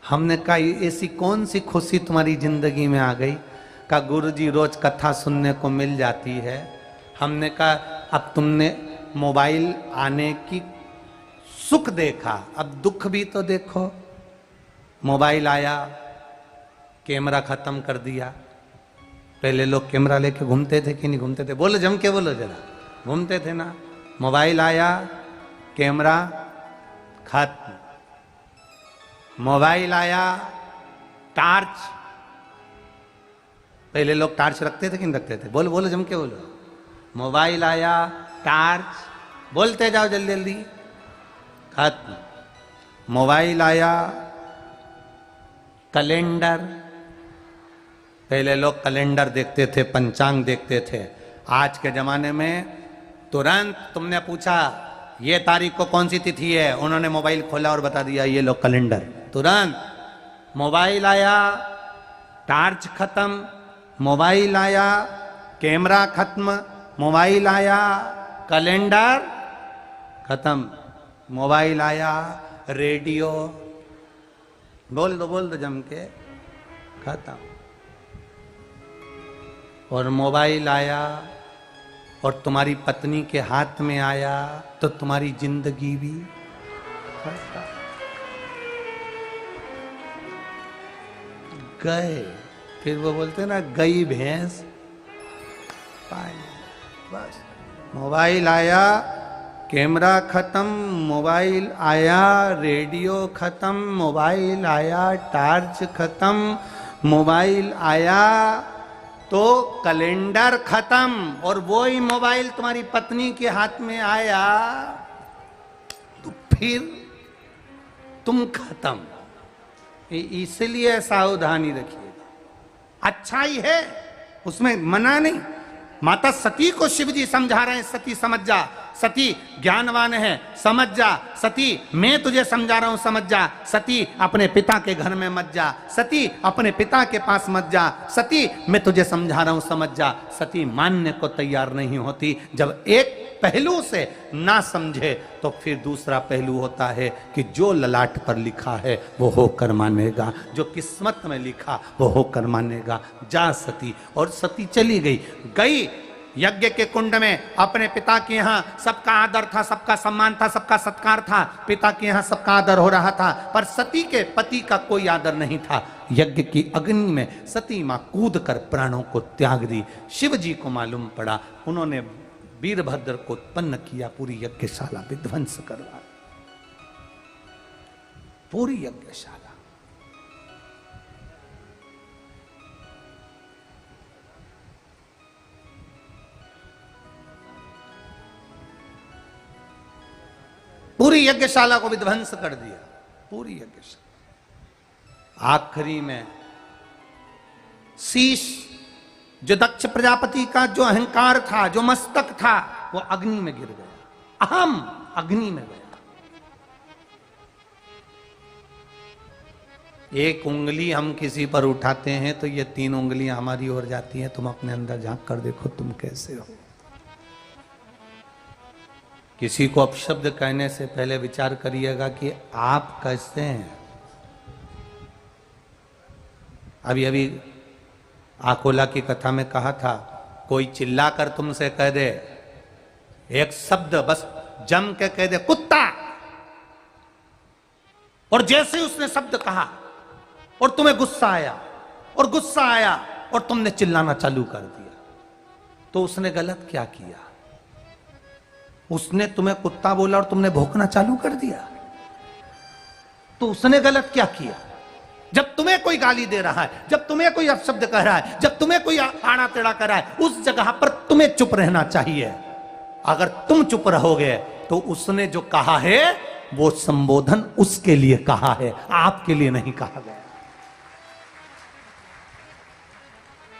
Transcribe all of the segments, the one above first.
हमने कहा ऐसी कौन सी खुशी तुम्हारी जिंदगी में आ गई? कहा गुरुजी रोज कथा सुनने को मिल जाती है। हमने कहा अब तुमने मोबाइल आने की सुख देखा, अब दुख भी तो देखो। मोबाइल आया, कैमरा खत्म कर दिया। पहले लोग कैमरा लेके घूमते थे कि नहीं घूमते थे? बोलो जम के बोलो जरा, घूमते थे ना। मोबाइल आया, कैमरा खत्म। मोबाइल आया, टार्च। पहले लोग टार्च रखते थे कि नहीं रखते थे? बोलो बोलो जम के बोलो। मोबाइल आया, टार्च, बोलते जाओ जल्दी जल्दी, खत्म। मोबाइल आया, कैलेंडर। पहले लोग कैलेंडर देखते थे, पंचांग देखते थे। आज के जमाने में तुरंत तुमने पूछा ये तारीख को कौन सी तिथि है, उन्होंने मोबाइल खोला और बता दिया ये लो कैलेंडर। तुरंत मोबाइल आया, टार्च खत्म। मोबाइल आया, कैमरा खत्म। मोबाइल आया, कैलेंडर खत्म। मोबाइल आया, रेडियो, बोल दो जम के, खत्म। और मोबाइल आया और तुम्हारी पत्नी के हाथ में आया तो तुम्हारी जिंदगी भी खत्म। गए, फिर वो बोलते ना गई भैंस पानी। बस मोबाइल आया, कैमरा खत्म। मोबाइल आया, रेडियो खत्म। मोबाइल आया, टार्च खत्म। मोबाइल आया तो कैलेंडर खत्म। और वो ही मोबाइल तुम्हारी पत्नी के हाथ में आया तो फिर तुम खत्म। इसलिए सावधानी रखिए। अच्छा ही है, उसमें मना नहीं। माता सती को शिव जी समझा रहे हैं, सती समझ जा, सती ज्ञानवान है, समझ जा। सती मैं तुझे समझा रहा हूं, समझ जा। सती अपने पिता के घर में मत जा। सती अपने पिता के पास मत जा। सती मैं तुझे समझा रहा हूं, समझ जा। सती मानने को तैयार नहीं होती। जब एक पहलू से ना समझे तो फिर दूसरा पहलू होता है कि जो ललाट पर लिखा है वो होकर मानेगा, जो किस्मत में लिखा वो होकर मानेगा। जा सती। और सती चली गई यज्ञ के कुंड में। अपने पिता के यहाँ सबका आदर था, सबका सम्मान था, सबका सत्कार था। पिता के यहाँ सबका आदर हो रहा था, पर सती के पति का कोई आदर नहीं था। यज्ञ की अग्नि में सती मां कूद कर प्राणों को त्याग दी। शिव जी को मालूम पड़ा, उन्होंने वीरभद्र को उत्पन्न किया, पूरी यज्ञशाला विध्वंस करवा, पूरी यज्ञशाला। पूरी यज्ञशाला को विध्वंस कर दिया, पूरी यज्ञशाला। आखिरी में शीश, जो दक्ष प्रजापति का जो अहंकार था, जो मस्तक था, वो अग्नि में गिर गया। अहम अग्नि में गया। एक उंगली हम किसी पर उठाते हैं तो ये 3 उंगलियां हमारी ओर जाती हैं। तुम अपने अंदर झांक कर देखो तुम कैसे हो। किसी को अपशब्द कहने से पहले विचार करिएगा कि आप कैसे हैं। अभी अभी आकोला की कथा में कहा था, कोई चिल्लाकर तुमसे कह दे, एक शब्द बस जम के कह दे कुत्ता, और जैसे ही उसने शब्द कहा और तुम्हें गुस्सा आया और तुमने चिल्लाना चालू कर दिया, तो उसने गलत क्या किया? उसने तुम्हें कुत्ता बोला और तुमने भौंकना चालू कर दिया, तो उसने गलत क्या किया? जब तुम्हें कोई गाली दे रहा है, जब तुम्हें कोई अपशब्द कह रहा है, जब तुम्हें कोई आड़ा टेढ़ा कर रहा है, उस जगह पर तुम्हें चुप रहना चाहिए। अगर तुम चुप रहोगे तो उसने जो कहा है वो संबोधन उसके लिए कहा है, आपके लिए नहीं कहा गया।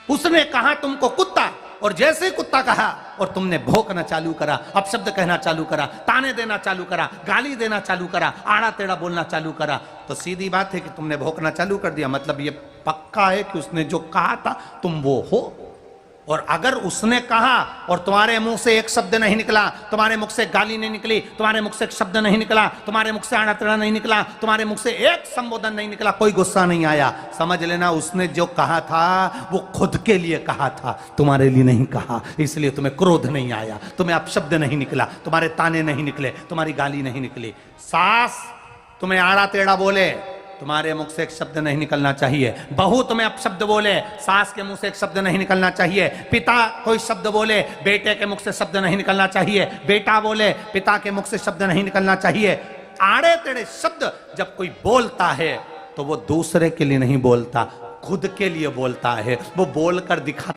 उसने कहा तुमको कुत्ता, और जैसे ही कुत्ता कहा और तुमने भौंकना चालू करा, अपशब्द कहना चालू करा, ताने देना चालू करा, गाली देना चालू करा, आड़ा टेढ़ा बोलना चालू करा, तो सीधी बात है कि तुमने भौंकना चालू कर दिया। मतलब ये पक्का है कि उसने जो कहा था तुम वो हो, और अगर उसने कहा और तुम्हारे मुंह से एक शब्द नहीं निकला, तुम्हारे मुख से गाली नहीं निकली, तुम्हारे मुख से एक शब्द नहीं निकला, तुम्हारे मुख से आड़ा टेढ़ा नहीं निकला, तुम्हारे मुख से एक संबोधन नहीं निकला, कोई गुस्सा नहीं आया, समझ लेना उसने जो कहा था वो खुद के लिए कहा था, तुम्हारे लिए नहीं कहा। इसलिए तुम्हें क्रोध नहीं आया, तुम्हें अपशब्द नहीं निकला, तुम्हारे ताने नहीं निकले, तुम्हारी गाली नहीं निकली। सास तुम्हें आड़ा टेढ़ा बोले, तुम्हारे मुख से एक शब्द नहीं निकलना चाहिए। बहू तुम्हें अपशब्द बोले, सास के मुंह से एक शब्द नहीं निकलना चाहिए। पिता कोई शब्द बोले, बेटे के मुख से शब्द नहीं निकलना चाहिए। बेटा बोले, पिता के मुख से शब्द नहीं निकलना चाहिए। आड़े टेढ़े शब्द जब कोई बोलता है तो वो दूसरे के लिए नहीं बोलता, खुद के लिए बोलता है। वो बोलकर दिखाता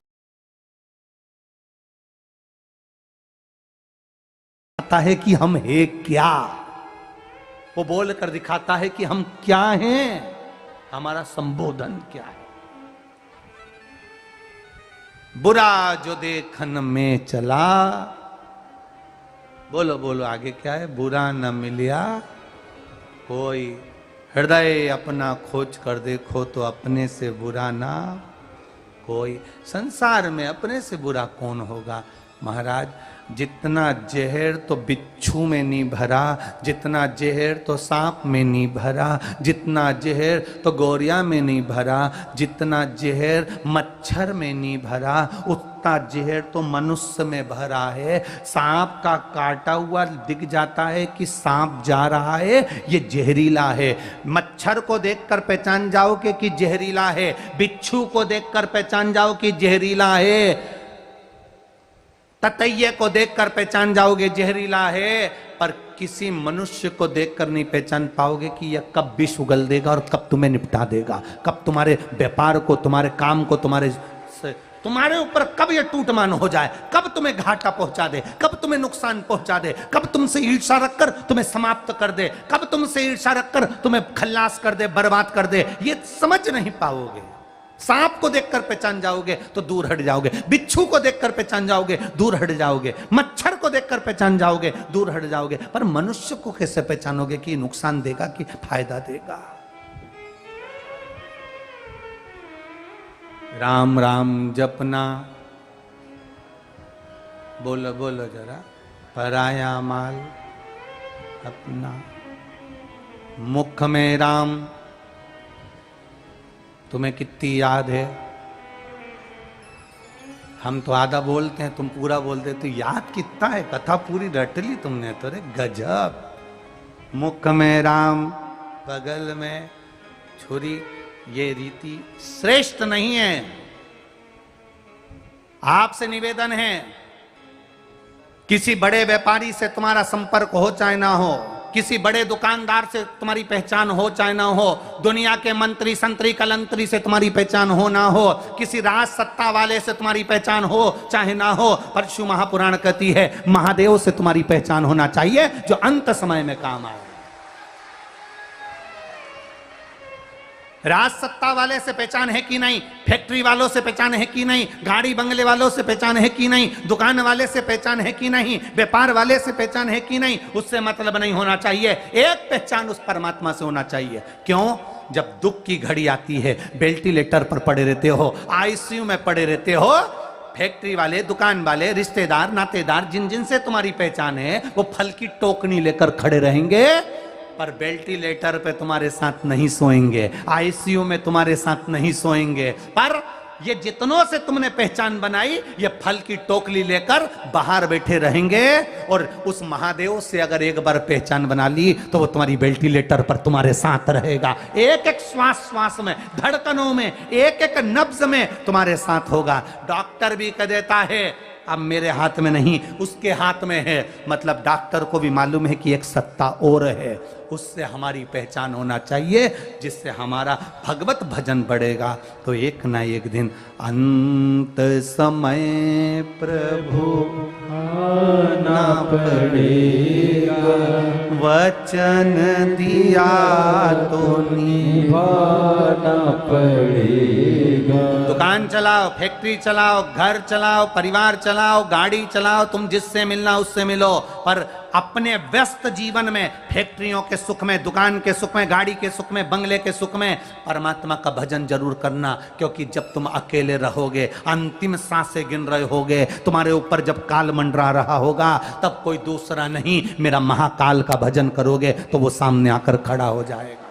है कि हम है क्या, वो बोल कर दिखाता है कि हम क्या हैं, हमारा संबोधन क्या है। बुरा जो देखन में चला, बोलो बोलो आगे क्या है, बुरा न मिलिया कोई, हृदय अपना खोज कर देखो तो अपने से बुरा ना कोई। संसार में अपने से बुरा कौन होगा महाराज। जितना जहर तो बिच्छू में नहीं भरा, जितना जहर तो सांप में नहीं भरा, जितना जहर तो गौरिया में नहीं भरा, जितना जहर मच्छर में नहीं भरा, उतना जहर तो मनुष्य में भरा है। सांप का काटा हुआ दिख जाता है कि सांप जा रहा है, ये जहरीला है। मच्छर को देखकर पहचान जाओगे कि जहरीला है, बिच्छू को देखकर पहचान जाओ कि जहरीला है, ततैये को देखकर पहचान जाओगे जहरीला है, पर किसी मनुष्य को देखकर नहीं पहचान पाओगे कि यह कब विष उगल देगा और कब तुम्हें निपटा देगा, कब तुम्हारे व्यापार को, तुम्हारे काम को, तुम्हारे ऊपर कब यह टूटमान हो जाए, कब तुम्हें घाटा पहुंचा दे, कब तुम्हें नुकसान पहुंचा दे, कब तुमसे ईर्ष्या रखकर तुम्हें समाप्त कर दे, कब तुमसे ईर्ष्या रखकर तुम्हें खल्लास कर दे, बर्बाद कर दे, ये समझ नहीं पाओगे। सांप को देखकर पहचान जाओगे तो दूर हट जाओगे, बिच्छू को देखकर पहचान जाओगे दूर हट जाओगे, मच्छर को देखकर पहचान जाओगे दूर हट जाओगे, पर मनुष्य को कैसे पहचानोगे कि नुकसान देगा कि फायदा देगा। राम राम जपना, बोलो बोलो जरा, पराया माल अपना, मुख में राम, तुम्हें कितनी याद है। हम तो आधा बोलते हैं, तुम पूरा बोलते, तो याद कितना है, कथा पूरी रट ली तुमने तो। रे गजब। मुख में राम, बगल में छुरी, ये रीति श्रेष्ठ नहीं है। आपसे निवेदन है, किसी बड़े व्यापारी से तुम्हारा संपर्क हो चाहे ना हो, किसी बड़े दुकानदार से तुम्हारी पहचान हो चाहे ना हो, दुनिया के मंत्री संतरी कलंतरी से तुम्हारी पहचान हो ना हो, किसी राज सत्ता वाले से तुम्हारी पहचान हो चाहे ना हो, परशु महापुराण कहती है महादेव से तुम्हारी पहचान होना चाहिए जो अंत समय में काम आए। राज सत्ता वाले से पहचान है कि नहीं, फैक्ट्री वालों से पहचान है कि नहीं, गाड़ी बंगले वालों से पहचान है कि नहीं, दुकान वाले से पहचान है कि नहीं, व्यापार वाले से पहचान है कि नहीं, उससे मतलब नहीं होना चाहिए। एक पहचान उस परमात्मा से होना चाहिए। क्यों? जब दुख की घड़ी आती है, वेंटिलेटर पर पड़े रहते हो, आईसीयू में पड़े रहते हो, फैक्ट्री वाले, दुकान वाले, रिश्तेदार, नातेदार, जिन जिन से तुम्हारी पहचान है, वो फल की टोकनी लेकर खड़े रहेंगे, पर वेंटिलेटर पे तुम्हारे साथ नहीं सोएंगे, आईसीयू में तुम्हारे साथ नहीं सोएंगे। पर ये जितनों से तुमने पहचान बनाई, ये फल की टोकरी लेकर बाहर बैठे रहेंगे। और उस महादेव से अगर एक बार पहचान बना ली तो वो तुम्हारी वेंटिलेटर पर तुम्हारे साथ रहेगा। एक एक श्वास श्वास में, धड़कनों में, एक एक नब्ज में तुम्हारे साथ होगा। डॉक्टर भी कह देता है अब मेरे हाथ में नहीं, उसके हाथ में है। मतलब डॉक्टर को भी मालूम है कि एक सत्ता और है, उससे हमारी पहचान होना चाहिए, जिससे हमारा भगवत भजन बढ़ेगा। तो एक ना एक दिन अंत समय प्रभु आना पड़ेगा, वचन दिया तो निभाना पड़ेगा। दुकान चलाओ, फैक्ट्री चलाओ, घर चलाओ, परिवार चलाओ, गाड़ी चलाओ, तुम जिससे मिलना उससे मिलो, पर अपने व्यस्त जीवन में, फैक्ट्रियों के सुख में, दुकान के सुख में, गाड़ी के सुख में, बंगले के सुख में परमात्मा का भजन जरूर करना। क्योंकि जब तुम अकेले रहोगे, अंतिम सांसें गिन रहे होगे, तुम्हारे ऊपर जब काल मंडरा रहा होगा, तब कोई दूसरा नहीं, मेरा महाकाल का भजन करोगे तो वो सामने आकर खड़ा हो जाएगा।